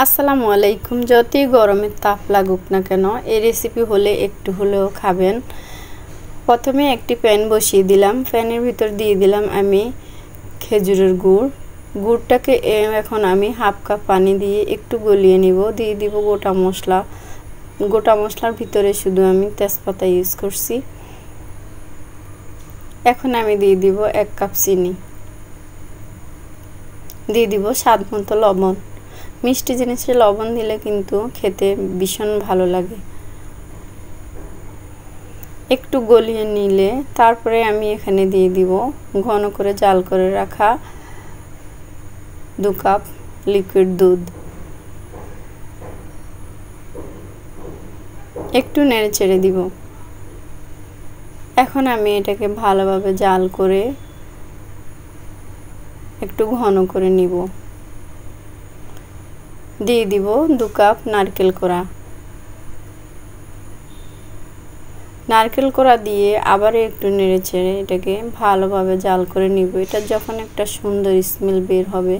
আসসালামু আলাইকুম। যতই গরমের তাপ লাগুক না কেন এই রেসিপি হলে একটু হলেও খাবেন। প্রথমে একটি প্যান বসিয়ে দিলাম, প্যানের ভিতর দিয়ে দিলাম আমি খেজুরের গুড়টাকে এখন আমি হাফ কাপ পানি দিয়ে একটু গলিয়ে নিব। দিয়ে দিব গোটা মশলার ভিতরে শুধু আমি তেজপাতা ইউজ করছি। এখন আমি দিয়ে দিব 1 কাপ চিনি, দিয়ে দিব স্বাদ মতো লবণ। মিষ্টি জিনিসে লবণ দিলে কিন্তু খেতে ভীষণ ভালো লাগে। একটু গলিয়ে নিলে তারপরে আমি এখানে দিয়ে দিব ঘন করে জাল করে রাখা 2 কাপ লিকুইড দুধ। একটু নেড়ে চেড়ে দিব। এখন আমি এটাকে ভালোভাবে জাল করে একটু ঘন করে নিব। দিয়ে দিব 2 কাপ নারকেল কোড়া দিয়ে আবার একটু নেড়ে চেড়ে এটাকে ভালোভাবে জাল করে নিব। এটা যখন একটা সুন্দর স্মেল বের হবে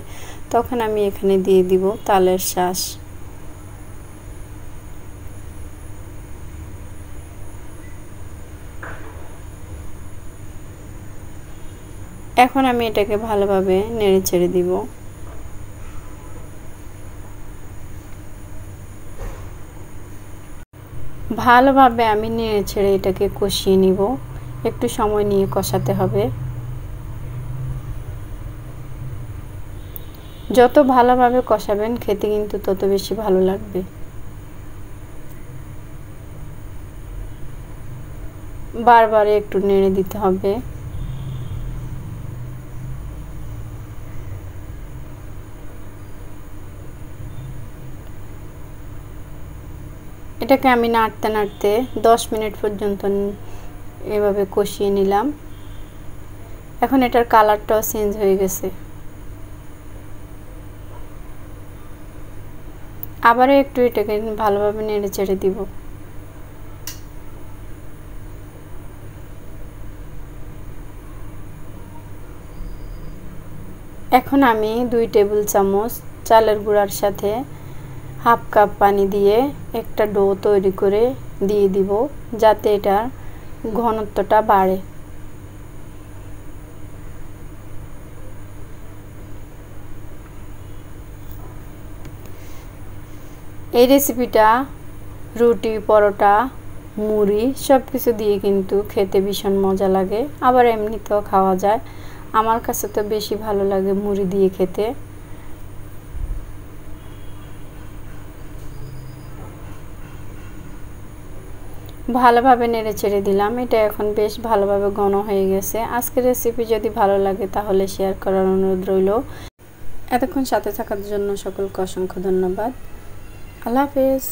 তখন আমি এখানে দিয়ে দিব তালের শাঁস। এখন আমি এটাকে ভালোভাবে নেড়ে চেড়ে দিব। ভালোভাবে আমি নেড়ে ছেড়ে এটাকে কষিয়ে নিব। একটু সময় নিয়ে কষাতে হবে। যত ভালোভাবে কষাবেন খেতে কিন্তু তত বেশি ভালো লাগবে। বারবার একটু নেড়ে দিতে হবে। এটাকে আমি নাড়তে নাড়তে 10 মিনিট পর্যন্ত এভাবে কষিয়ে নিলাম। এখন এটার কালারটাও চেঞ্জ হয়ে গেছে। আবারও একটু এটাকে ভালোভাবে নেড়ে চেড়ে দিব। এখন আমি 2 টেবিল চামচ চালের গুঁড়ার সাথে হাফ কাপ পানি দিয়ে একটা ডো তৈরি করে দিয়ে দিব, যাতে এটার ঘনত্বটা বাড়ে। এই রেসিপিটা রুটি, পরোটা, মুড়ি সব কিছু দিয়ে কিন্তু খেতে ভীষণ মজা লাগে। আবার এমনিতেও খাওয়া যায়। আমার কাছে তো বেশি ভালো লাগে মুড়ি দিয়ে খেতে। ভালোভাবে নেড়ে চেড়ে দিলাম। এটা এখন বেশ ভালোভাবে ঘন হয়ে গেছে। আজকের রেসিপি যদি ভালো লাগে তাহলে শেয়ার করার অনুরোধ রইল। এতক্ষণ সাথে থাকার জন্য সকলকে অসংখ্য ধন্যবাদ। আল্লাহ হাফেজ।